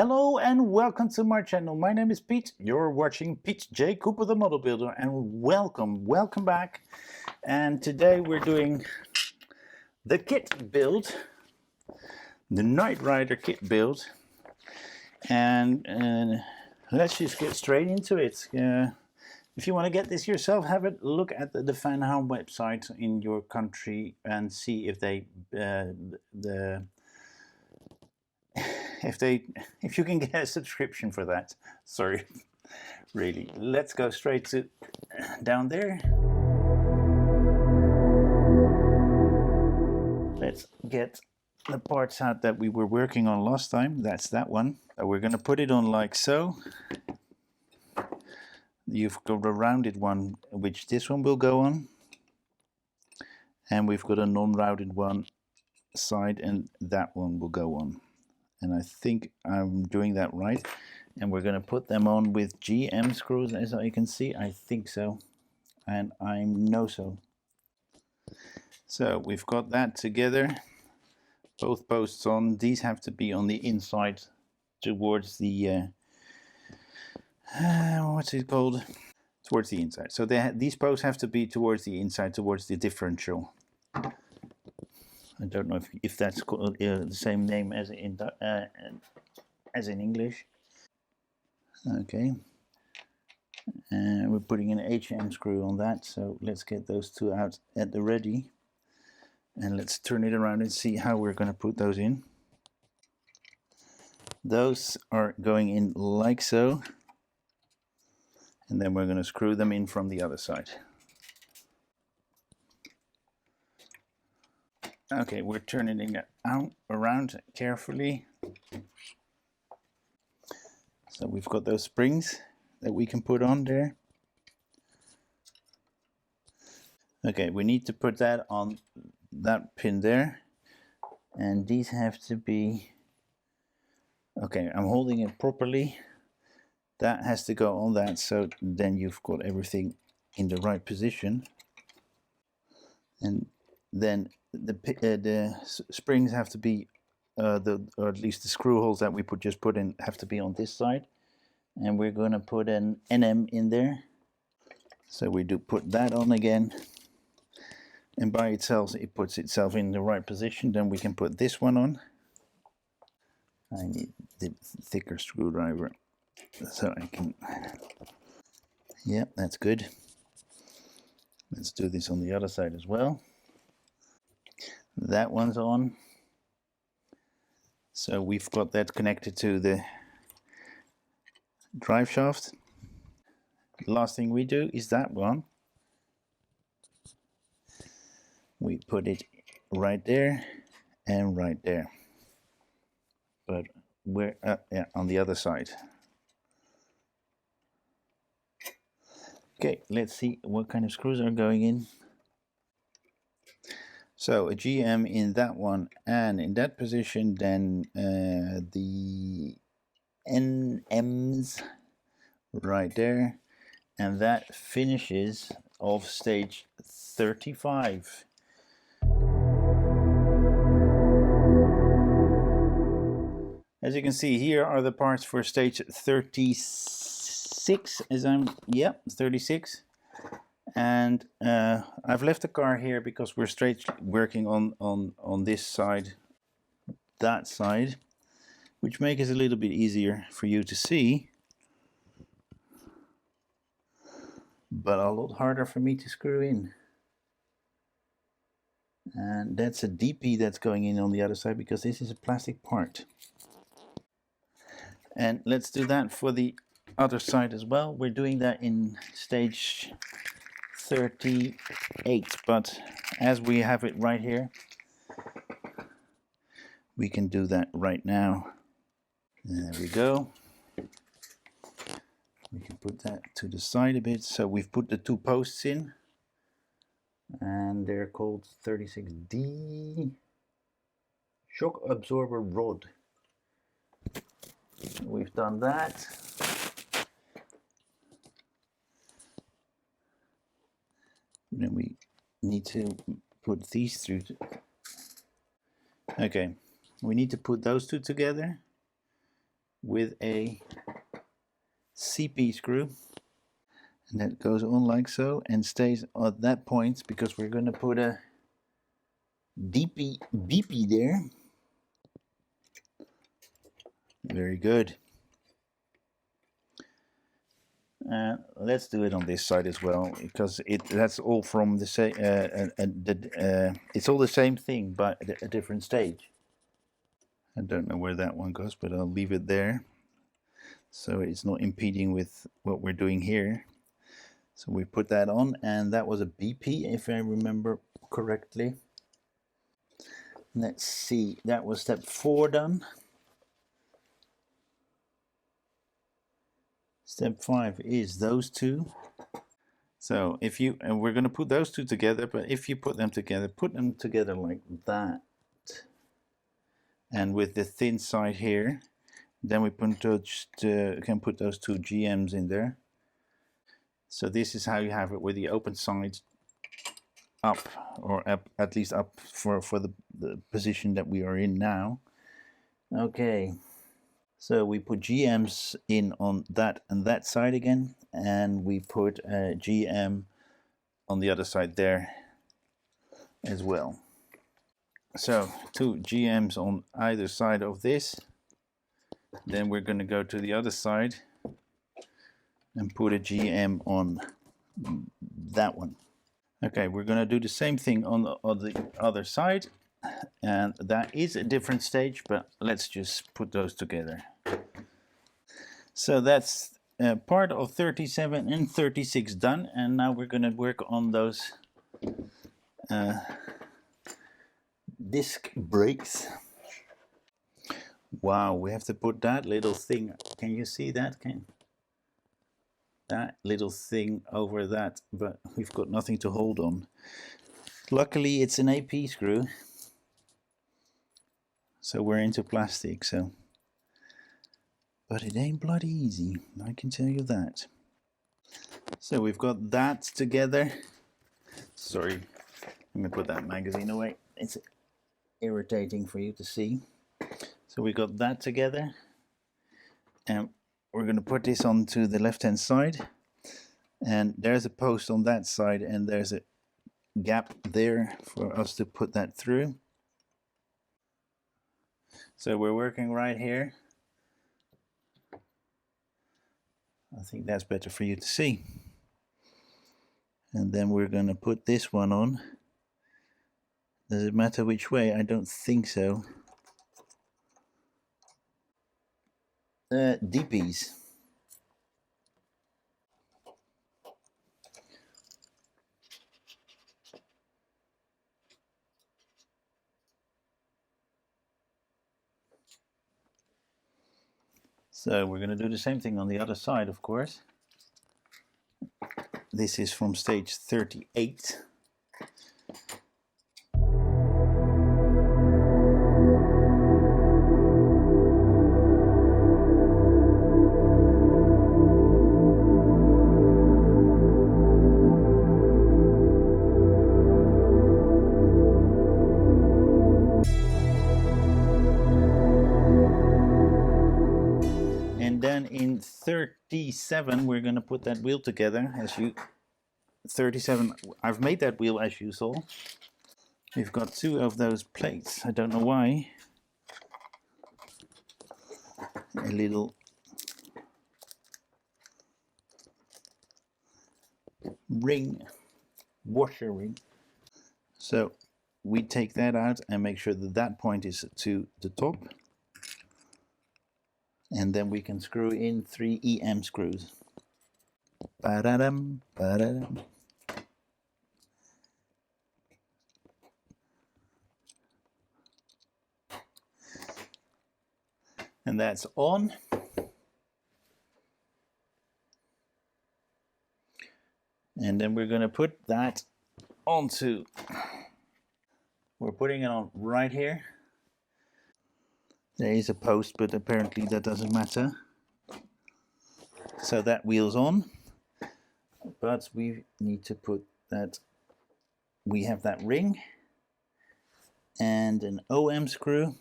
Hello and welcome to my channel. My name is Pete. You're watching Pete J. Cooper the Model Builder, and welcome back. And today we're doing the KITT build, the Knight Rider KITT build, and let's just get straight into it. If you want to get this yourself, have a look at the Fanhome website in your country and see if they if you can get a subscription for that. Sorry, really. Let's go straight to down there. Let's get the parts out that we were working on last time. That's that one. So we're going to put it on like so. You've got a rounded one, which this one will go on, and we've got a non-rounded one side, and that one will go on. And I think I'm doing that right. And we're going to put them on with GM screws, as you can see. I think so, and I know so. So we've got that together, both posts on. These have to be on the inside towards the what's it called? Towards the inside. So these posts have to be towards the inside, towards the differential. I don't know if that's called, the same name as in English. Okay. And we're putting an HM screw on that. So let's get those two out at the ready. And let's turn it around and see how we're going to put those in. Those are going in like so. And then we're going to screw them in from the other side. Okay, we're turning it around carefully. So we've got those springs that we can put on there. Okay, we need to put that on that pin there. And these have to be... Okay, I'm holding it properly. That has to go on that, so then you've got everything in the right position. And then the springs have to be, or at least the screw holes that we just put in have to be on this side. And we're going to put an NM in there. So we do put that on again. And by itself, it puts itself in the right position. Then we can put this one on. I need the thicker screwdriver, so I can... Yep, that's good. Let's do this on the other side as well. That one's on. So we've got that connected to the drive shaft. The last thing we do is that one. We put it right there and right there. But we're on the other side. Okay, let's see what kind of screws are going in. So a GM in that one and in that position, then the NMs right there, and that finishes off stage 35. As you can see, here are the parts for stage 36, 36. And I've left the car here because we're straight working on this side, that side, which makes it a little bit easier for you to see, but a lot harder for me to screw in. And that's a DP that's going in on the other side because this is a plastic part. And let's do that for the other side as well. We're doing that in stage 38, but as we have it right here, we can do that right now. There we go. We can put that to the side a bit. So we've put the two posts in, and they're called 36D shock absorber rod. We've done that. Then we need to put these through. Okay, we need to put those two together. with a CP screw, and that goes on like so and stays at that point, because we're going to put a DP there. Very good. Let's do it on this side as well, because that's all from the same. It's all the same thing, but a different stage. I don't know where that one goes, but I'll leave it there, so it's not impeding with what we're doing here. So we put that on, and that was a BP, if I remember correctly. Let's see, that was step 4 done. Step 5 is those two. So if you, and we're going to put those two together, but if you put them together like that, and with the thin side here, then we can put those two GMs in there. So this is how you have it with the open sides up, or up, at least up for the position that we are in now. Okay, so we put GMs in on that and that side again, and we put a GM on the other side there as well. So 2 GMs on either side of this. Then we're going to go to the other side and put a GM on that one. Okay, we're going to do the same thing on the other side, and that is a different stage, but let's just put those together. So that's part of 37 and 36 done, and now we're going to work on those disc brakes. Wow, we have to put that little thing, can you see that? That little thing over that, but we've got nothing to hold on. Luckily it's an AP screw, so we're into plastic, so, but it ain't bloody easy, I can tell you that. So we've got that together. Sorry, let me put that magazine away, it's irritating for you to see. So we got that together, and we're going to put this onto the left hand side, and there's a post on that side, and there's a gap there for us to put that through. So we're working right here. I think that's better for you to see. And then we're going to put this one on. Does it matter which way? I don't think so. DPs. So we're going to do the same thing on the other side, of course. This is from stage 38. And then in 37 we're going to put that wheel together. As you 37, I've made that wheel as you saw. We've got 2 of those plates, I don't know why. A little ring, washer ring. So we take that out and make sure that that point is to the top. And then we can screw in 3 EM screws. Ba-da-dum, ba-da-dum. And that's on. And then we're going to put that onto, we're putting it on right here. There is a post, but apparently that doesn't matter. So that wheel's on, but we need to put that, we have that ring and an OM screw.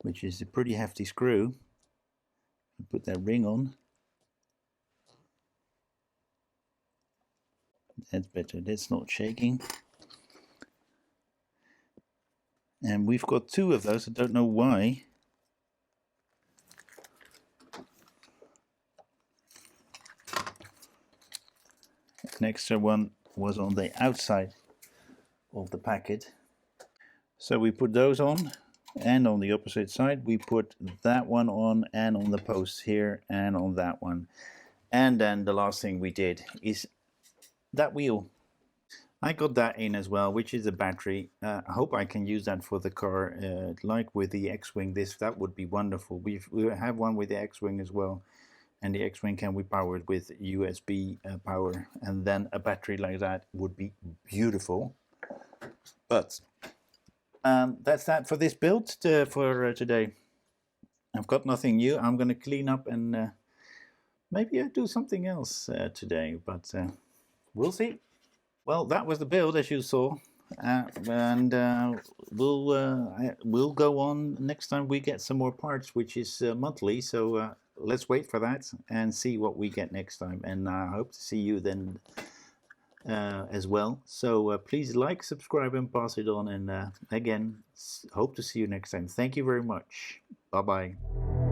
which is a pretty hefty screw. Put that ring on. That's better, that's not shaking. And we've got two of those, I don't know why. An extra one was on the outside of the packet. So we put those on, and on the opposite side we put that one on, and on the post here, and on that one. And then the last thing we did is that wheel. I got that in as well, which is a battery. I hope I can use that for the car, like with the X-Wing. That would be wonderful. We have one with the X-Wing as well, and the X-Wing can be powered with USB power, and then a battery like that would be beautiful. But that's that for this build for today. I've got nothing new. I'm going to clean up and maybe I'll do something else today, but we'll see. Well, that was the build, as you saw, and we'll go on next time we get some more parts, which is monthly. So let's wait for that and see what we get next time. And I hope to see you then as well. So please like, subscribe, and pass it on. And again, hope to see you next time. Thank you very much. Bye bye.